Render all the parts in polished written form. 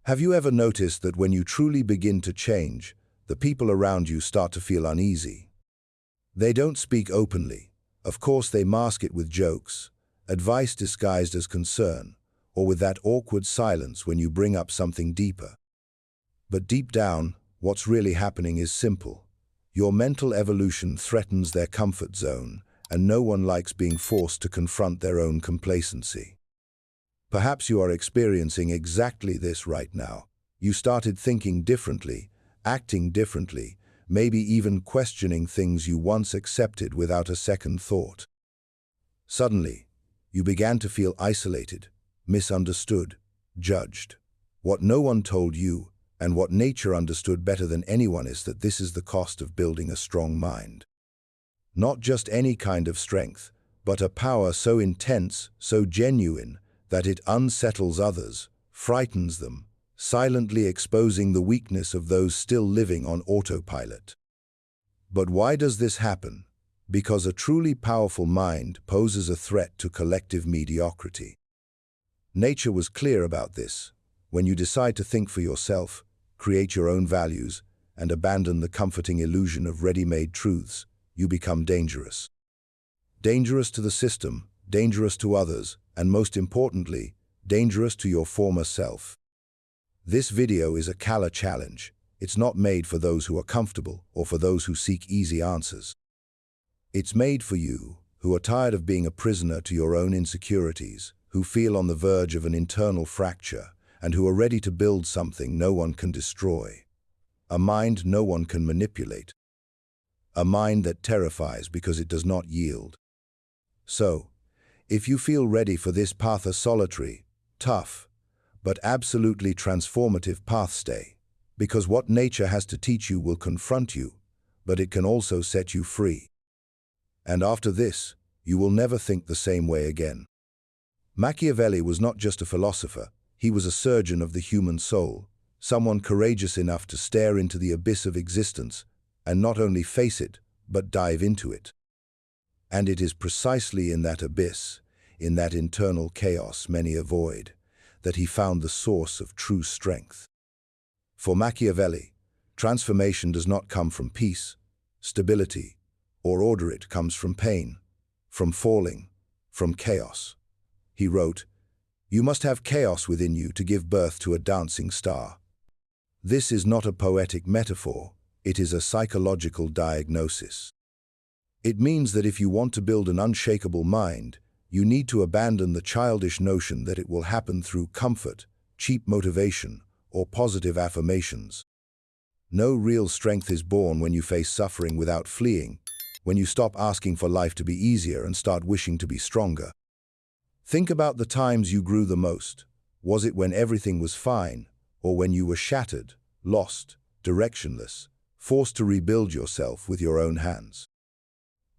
Have you ever noticed that when you truly begin to change, the people around you start to feel uneasy? They don't speak openly. Of course, they mask it with jokes, advice disguised as concern, or with that awkward silence when you bring up something deeper. But deep down, what's really happening is simple. Your mental evolution threatens their comfort zone, and no one likes being forced to confront their own complacency. Perhaps you are experiencing exactly this right now. You started thinking differently, acting differently, maybe even questioning things you once accepted without a second thought. Suddenly, you began to feel isolated, misunderstood, judged. What no one told you, and what nature understood better than anyone, is that this is the cost of building a strong mind. Not just any kind of strength, but a power so intense, so genuine, that it unsettles others, frightens them, silently exposing the weakness of those still living on autopilot. But why does this happen? Because a truly powerful mind poses a threat to collective mediocrity. Nature was clear about this. When you decide to think for yourself, create your own values, and abandon the comforting illusion of ready-made truths, you become dangerous. Dangerous to the system, dangerous to others, and most importantly, dangerous to your former self. This video is a Kala challenge. It's not made for those who are comfortable or for those who seek easy answers. It's made for you, who are tired of being a prisoner to your own insecurities, who feel on the verge of an internal fracture, and who are ready to build something no one can destroy. A mind no one can manipulate. A mind that terrifies because it does not yield. So, if you feel ready for this path, a solitary, tough, but absolutely transformative path, stay, because what nature has to teach you will confront you, but it can also set you free. And after this, you will never think the same way again. Machiavelli was not just a philosopher, he was a surgeon of the human soul, someone courageous enough to stare into the abyss of existence and not only face it, but dive into it. And it is precisely in that abyss, in that internal chaos many avoid, that he found the source of true strength. For Machiavelli, transformation does not come from peace, stability, or order. It comes from pain, from falling, from chaos. He wrote, "You must have chaos within you to give birth to a dancing star." This is not a poetic metaphor, it is a psychological diagnosis. It means that if you want to build an unshakable mind, you need to abandon the childish notion that it will happen through comfort, cheap motivation, or positive affirmations. No real strength is born when you face suffering without fleeing, when you stop asking for life to be easier and start wishing to be stronger. Think about the times you grew the most. Was it when everything was fine, or when you were shattered, lost, directionless, forced to rebuild yourself with your own hands?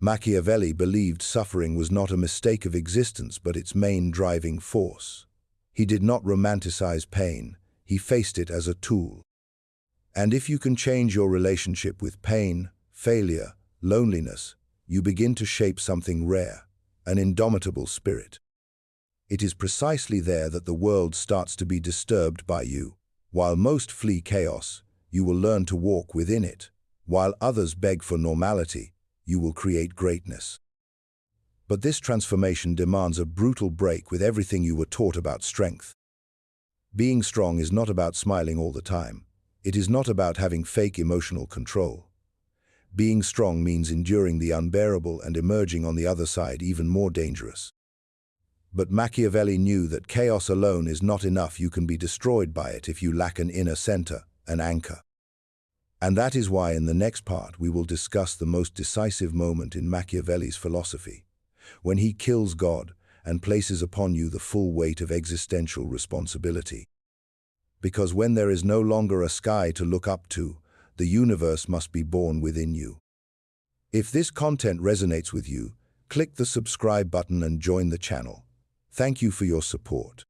Machiavelli believed suffering was not a mistake of existence but its main driving force. He did not romanticize pain, he faced it as a tool. And if you can change your relationship with pain, failure, loneliness, you begin to shape something rare, an indomitable spirit. It is precisely there that the world starts to be disturbed by you. While most flee chaos, you will learn to walk within it. While others beg for normality, you will create greatness. But this transformation demands a brutal break with everything you were taught about strength. Being strong is not about smiling all the time. It is not about having fake emotional control. Being strong means enduring the unbearable and emerging on the other side even more dangerous. But Machiavelli knew that chaos alone is not enough. You can be destroyed by it if you lack an inner center, an anchor. And that is why in the next part we will discuss the most decisive moment in Machiavelli's philosophy, when he kills God and places upon you the full weight of existential responsibility. Because when there is no longer a sky to look up to, the universe must be born within you. If this content resonates with you, click the subscribe button and join the channel. Thank you for your support.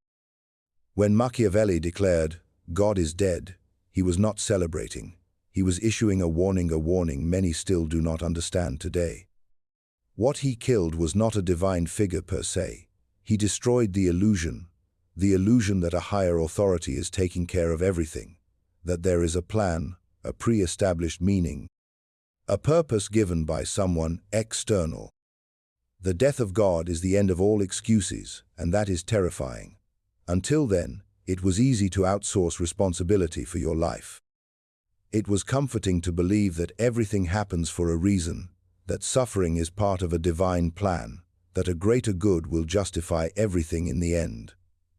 When Machiavelli declared, "God is dead," he was not celebrating. He was issuing a warning many still do not understand today. What he killed was not a divine figure per se. He destroyed the illusion, the illusion that a higher authority is taking care of everything, that there is a plan, a pre-established meaning, a purpose given by someone external. The death of God is the end of all excuses, and that is terrifying. Until then, it was easy to outsource responsibility for your life. It was comforting to believe that everything happens for a reason, that suffering is part of a divine plan, that a greater good will justify everything in the end.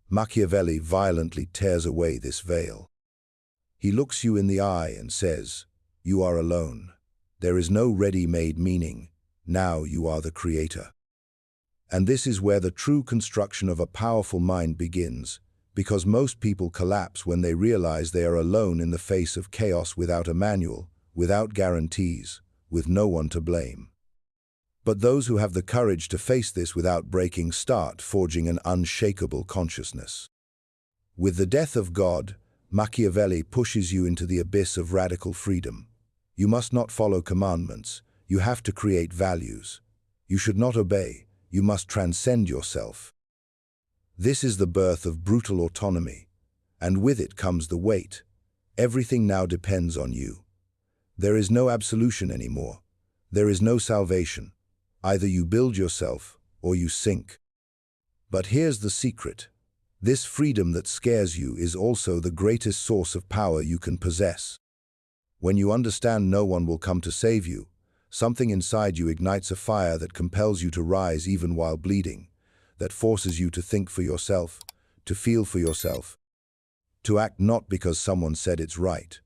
Machiavelli violently tears away this veil. He looks you in the eye and says, "You are alone. There is no ready-made meaning. Now you are the creator." And this is where the true construction of a powerful mind begins, because most people collapse when they realize they are alone in the face of chaos without a manual, without guarantees, with no one to blame. But those who have the courage to face this without breaking start forging an unshakable consciousness. With the death of God, Machiavelli pushes you into the abyss of radical freedom. You must not follow commandments. You have to create values. You should not obey. You must transcend yourself. This is the birth of brutal autonomy, and with it comes the weight. Everything now depends on you. There is no absolution anymore. There is no salvation. Either you build yourself or you sink. But here's the secret. This freedom that scares you is also the greatest source of power you can possess. When you understand no one will come to save you, something inside you ignites a fire that compels you to rise even while bleeding, that forces you to think for yourself, to feel for yourself, to act not because someone said it's right,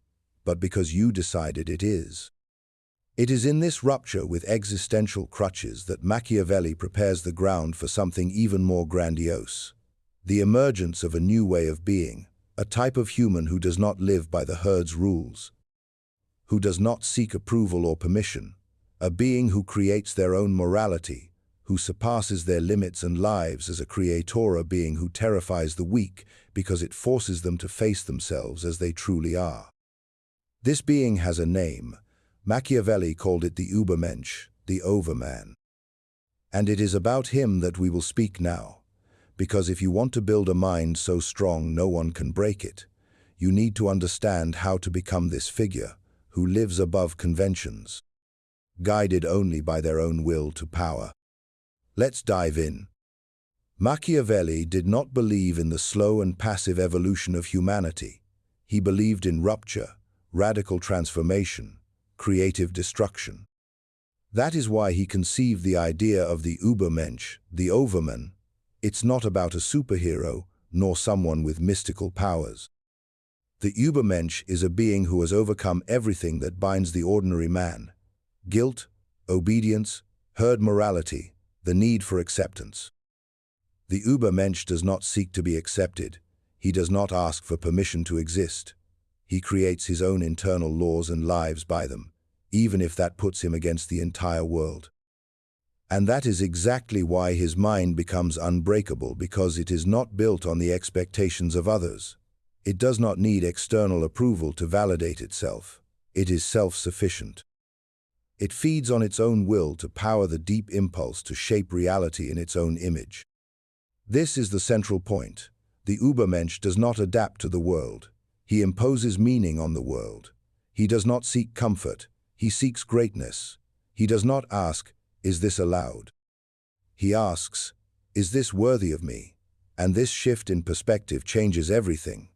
but because you decided it is. It is in this rupture with existential crutches that Machiavelli prepares the ground for something even more grandiose. The emergence of a new way of being, a type of human who does not live by the herd's rules, who does not seek approval or permission, a being who creates their own morality, who surpasses their limits and lives as a creator, a being who terrifies the weak because it forces them to face themselves as they truly are. This being has a name. Machiavelli called it the Übermensch, the overman. And it is about him that we will speak now, because if you want to build a mind so strong no one can break it, you need to understand how to become this figure who lives above conventions, guided only by their own will to power. Let's dive in. Machiavelli did not believe in the slow and passive evolution of humanity. He believed in rupture, radical transformation, creative destruction. That is why he conceived the idea of the Übermensch, the overman. It's not about a superhero, nor someone with mystical powers. The Übermensch is a being who has overcome everything that binds the ordinary man: guilt, obedience, herd morality, the need for acceptance. The Übermensch does not seek to be accepted. He does not ask for permission to exist. He creates his own internal laws and lives by them, even if that puts him against the entire world. And that is exactly why his mind becomes unbreakable, because it is not built on the expectations of others. It does not need external approval to validate itself. It is self-sufficient. It feeds on its own will to power the deep impulse to shape reality in its own image. This is the central point. The Übermensch does not adapt to the world. He imposes meaning on the world. He does not seek comfort. He seeks greatness. He does not ask, "Is this allowed?" He asks, "Is this worthy of me?" And this shift in perspective changes everything.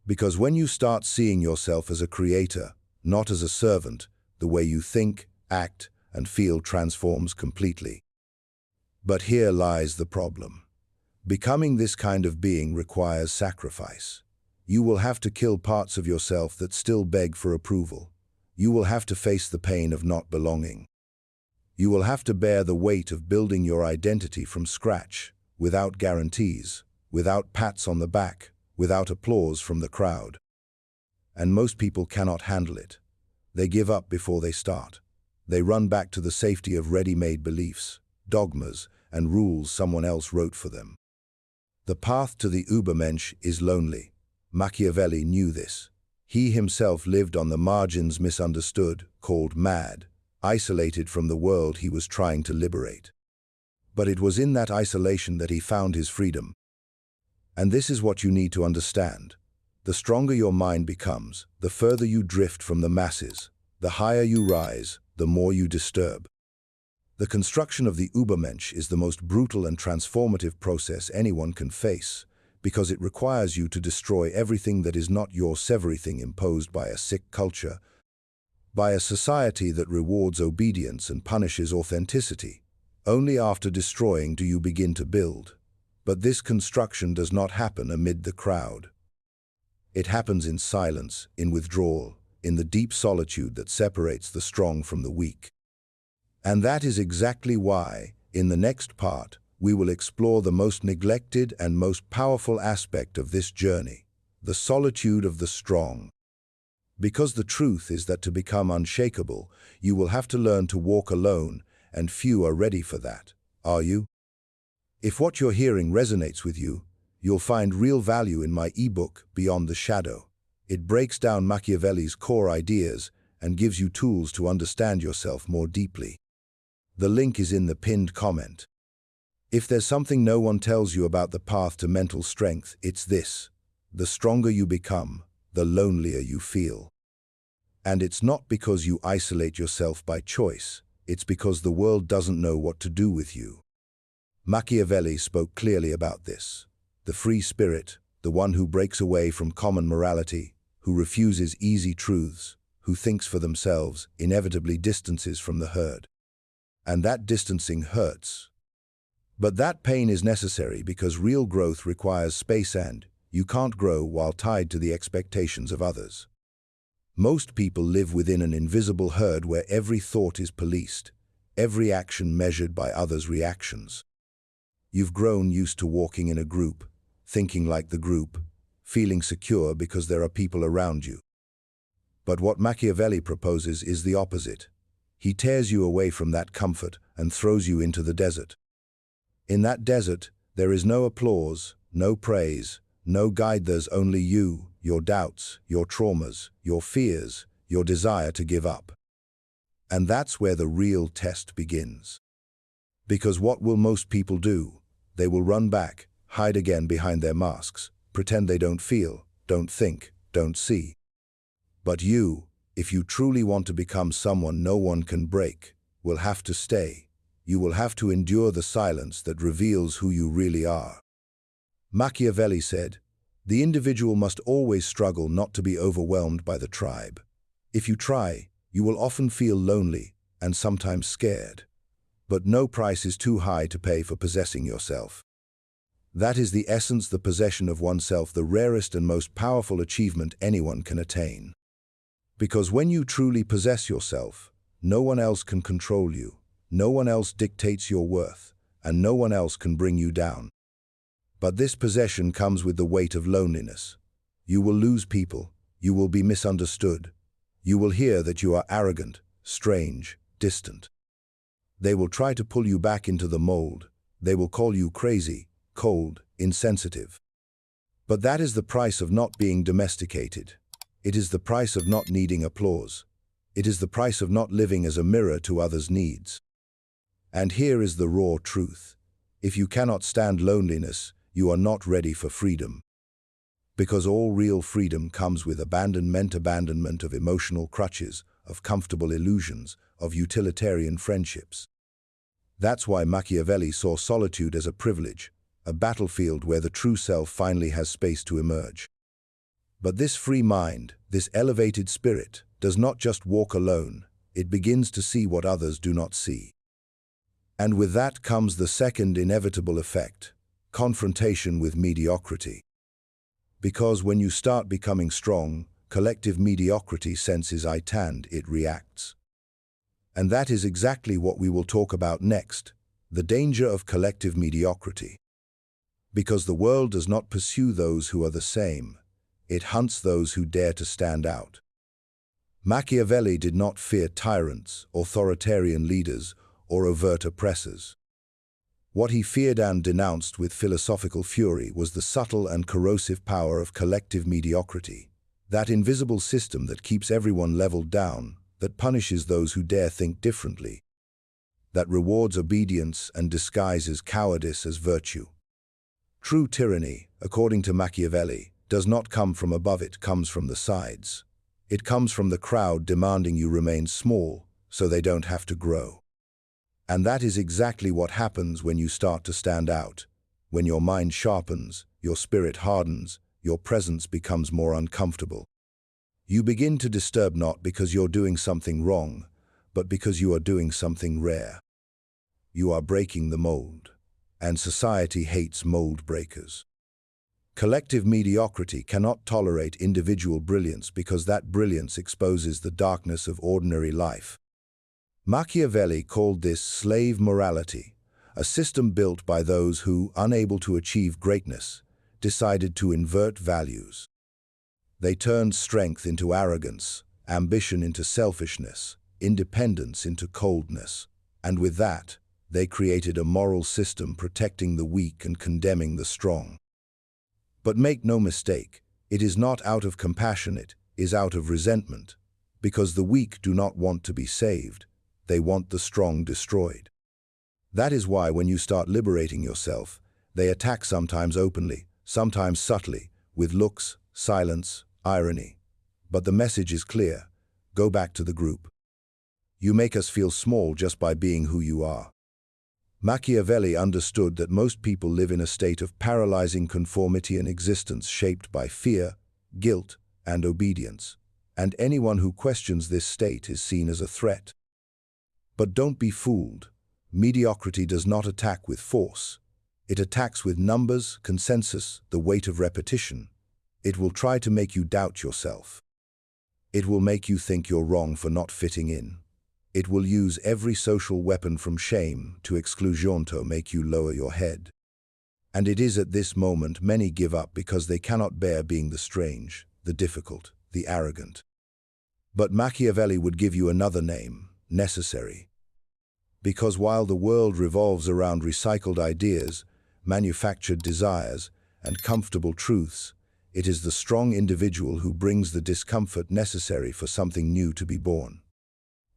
Because when you start seeing yourself as a creator, not as a servant, the way you think, act, and feel transforms completely. But here lies the problem. Becoming this kind of being requires sacrifice. You will have to kill parts of yourself that still beg for approval. You will have to face the pain of not belonging. You will have to bear the weight of building your identity from scratch, without guarantees, without pats on the back, without applause from the crowd. And most people cannot handle it. They give up before they start. They run back to the safety of ready-made beliefs, dogmas, and rules someone else wrote for them. The path to the Übermensch is lonely. Machiavelli knew this. He himself lived on the margins, misunderstood, called mad, isolated from the world he was trying to liberate. But it was in that isolation that he found his freedom. And this is what you need to understand. The stronger your mind becomes, the further you drift from the masses. The higher you rise, the more you disturb. The construction of the Übermensch is the most brutal and transformative process anyone can face, because it requires you to destroy everything that is not your everything imposed by a sick culture, by a society that rewards obedience and punishes authenticity. Only after destroying do you begin to build. But this construction does not happen amid the crowd. It happens in silence, in withdrawal, in the deep solitude that separates the strong from the weak. And that is exactly why, in the next part, we will explore the most neglected and most powerful aspect of this journey, the solitude of the strong. Because the truth is that to become unshakable, you will have to learn to walk alone, and few are ready for that. Are you? If what you're hearing resonates with you, you'll find real value in my ebook, Beyond the Shadow. It breaks down Machiavelli's core ideas and gives you tools to understand yourself more deeply. The link is in the pinned comment. If there's something no one tells you about the path to mental strength, it's this: the stronger you become, the lonelier you feel. And it's not because you isolate yourself by choice, it's because the world doesn't know what to do with you. Machiavelli spoke clearly about this. The free spirit, the one who breaks away from common morality, who refuses easy truths, who thinks for themselves, inevitably distances from the herd. And that distancing hurts. But that pain is necessary because real growth requires space, and you can't grow while tied to the expectations of others. Most people live within an invisible herd where every thought is policed, every action measured by others' reactions. You've grown used to walking in a group, thinking like the group, feeling secure because there are people around you. But what Machiavelli proposes is the opposite. He tears you away from that comfort and throws you into the desert. In that desert, there is no applause, no praise, no guide. There's only you, your doubts, your traumas, your fears, your desire to give up. And that's where the real test begins. Because what will most people do? They will run back, hide again behind their masks, pretend they don't feel, don't think, don't see. But you, if you truly want to become someone no one can break, will have to stay. You will have to endure the silence that reveals who you really are. Machiavelli said, "The individual must always struggle not to be overwhelmed by the tribe. If you try, you will often feel lonely and sometimes scared. But no price is too high to pay for possessing yourself." That is the essence, the possession of oneself, the rarest and most powerful achievement anyone can attain. Because when you truly possess yourself, no one else can control you, no one else dictates your worth, and no one else can bring you down. But this possession comes with the weight of loneliness. You will lose people, you will be misunderstood, you will hear that you are arrogant, strange, distant. They will try to pull you back into the mold, they will call you crazy, cold, insensitive. But that is the price of not being domesticated. It is the price of not needing applause. It is the price of not living as a mirror to others' needs. And here is the raw truth. If you cannot stand loneliness, you are not ready for freedom. Because all real freedom comes with abandonment of emotional crutches, of comfortable illusions, of utilitarian friendships. That's why Machiavelli saw solitude as a privilege, a battlefield where the true self finally has space to emerge. But this free mind, this elevated spirit, does not just walk alone, it begins to see what others do not see. And with that comes the second inevitable effect, confrontation with mediocrity. Because when you start becoming strong, collective mediocrity senses it reacts. And that is exactly what we will talk about next, the danger of collective mediocrity. Because the world does not pursue those who are the same, it hunts those who dare to stand out. Machiavelli did not fear tyrants, authoritarian leaders, or overt oppressors. What he feared and denounced with philosophical fury was the subtle and corrosive power of collective mediocrity, that invisible system that keeps everyone leveled down, that punishes those who dare think differently, that rewards obedience and disguises cowardice as virtue. True tyranny, according to Machiavelli, does not come from above, it comes from the sides. It comes from the crowd demanding you remain small so they don't have to grow. And that is exactly what happens when you start to stand out. When your mind sharpens, your spirit hardens, your presence becomes more uncomfortable. You begin to disturb not because you're doing something wrong, but because you are doing something rare. You are breaking the mold, and society hates mold breakers. Collective mediocrity cannot tolerate individual brilliance because that brilliance exposes the darkness of ordinary life. Machiavelli called this slave morality, a system built by those who, unable to achieve greatness, decided to invert values. They turned strength into arrogance, ambition into selfishness, independence into coldness, and with that, they created a moral system protecting the weak and condemning the strong. But make no mistake, it is not out of compassion, it is out of resentment, because the weak do not want to be saved, they want the strong destroyed. That is why when you start liberating yourself, they attack sometimes openly, sometimes subtly, with looks, silence, irony. But the message is clear: go back to the group. You make us feel small just by being who you are. Machiavelli understood that most people live in a state of paralyzing conformity, an existence shaped by fear, guilt, and obedience, and anyone who questions this state is seen as a threat. But don't be fooled. Mediocrity does not attack with force. It attacks with numbers, consensus, the weight of repetition. It will try to make you doubt yourself. It will make you think you're wrong for not fitting in. It will use every social weapon from shame to exclusion to make you lower your head. And it is at this moment many give up because they cannot bear being the strange, the difficult, the arrogant. But Machiavelli would give you another name: necessary. Because while the world revolves around recycled ideas, manufactured desires, and comfortable truths, it is the strong individual who brings the discomfort necessary for something new to be born.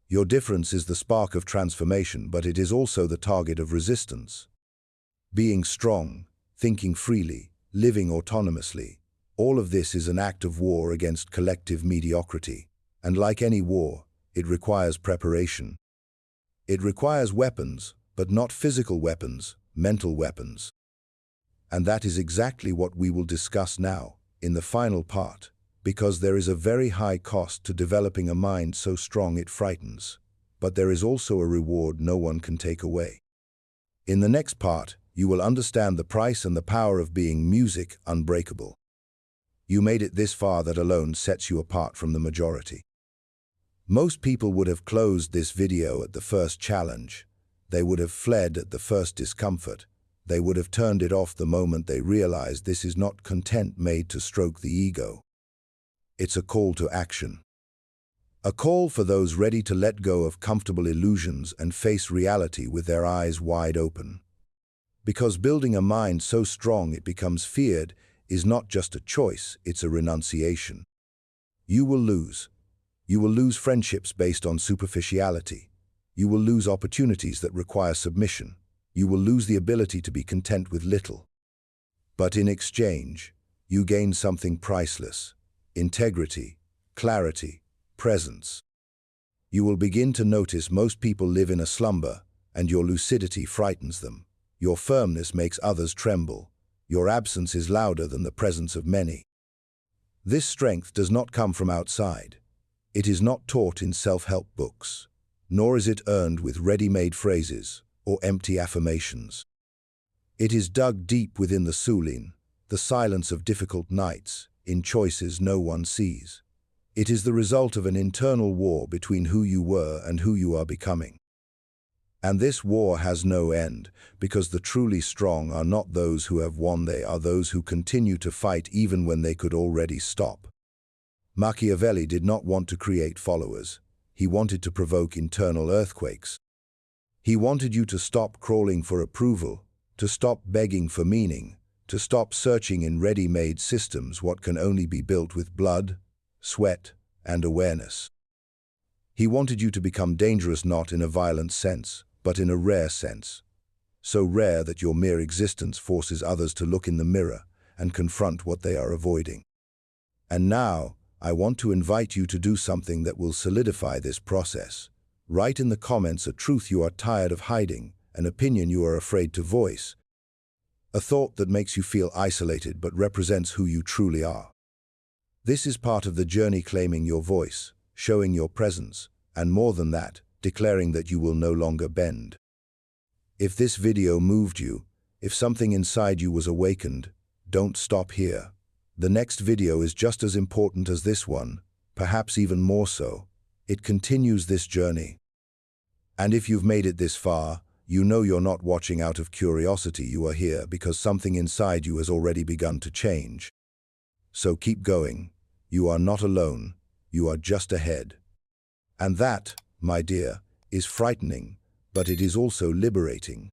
Your difference is the spark of transformation, but it is also the target of resistance. Being strong, thinking freely, living autonomously, all of this is an act of war against collective mediocrity. And like any war, it requires preparation. It requires weapons, but not physical weapons, mental weapons. And that is exactly what we will discuss now, in the final part. Because there is a very high cost to developing a mind so strong it frightens, but there is also a reward no one can take away. In the next part, you will understand the price and the power of being unbreakable. You made it this far, that alone sets you apart from the majority. Most people would have closed this video at the first challenge. They would have fled at the first discomfort. They would have turned it off the moment they realized this is not content made to stroke the ego. It's a call to action. A call for those ready to let go of comfortable illusions and face reality with their eyes wide open. Because building a mind so strong it becomes feared is not just a choice, it's a renunciation. You will lose. You will lose friendships based on superficiality. You will lose opportunities that require submission. You will lose the ability to be content with little. But in exchange, you gain something priceless: integrity, clarity, presence. You will begin to notice most people live in a slumber, and your lucidity frightens them. Your firmness makes others tremble. Your absence is louder than the presence of many. This strength does not come from outside. It is not taught in self-help books, nor is it earned with ready-made phrases or empty affirmations. It is dug deep within the Sulin, the silence of difficult nights, in choices no one sees. It is the result of an internal war between who you were and who you are becoming. And this war has no end, because the truly strong are not those who have won, they are those who continue to fight even when they could already stop. Machiavelli did not want to create followers. He wanted to provoke internal earthquakes. He wanted you to stop crawling for approval, to stop begging for meaning, to stop searching in ready-made systems what can only be built with blood, sweat, and awareness. He wanted you to become dangerous not in a violent sense, but in a rare sense. so rare that your mere existence forces others to look in the mirror and confront what they are avoiding. And now, I want to invite you to do something that will solidify this process. Write in the comments a truth you are tired of hiding, an opinion you are afraid to voice, a thought that makes you feel isolated but represents who you truly are. This is part of the journey, claiming your voice, showing your presence, and more than that, declaring that you will no longer bend. If this video moved you, if something inside you was awakened, don't stop here. The next video is just as important as this one, perhaps even more so. It continues this journey. And if you've made it this far, you know you're not watching out of curiosity. You are here because something inside you has already begun to change. So keep going. You are not alone. You are just ahead. And that, my dear, is frightening, but it is also liberating.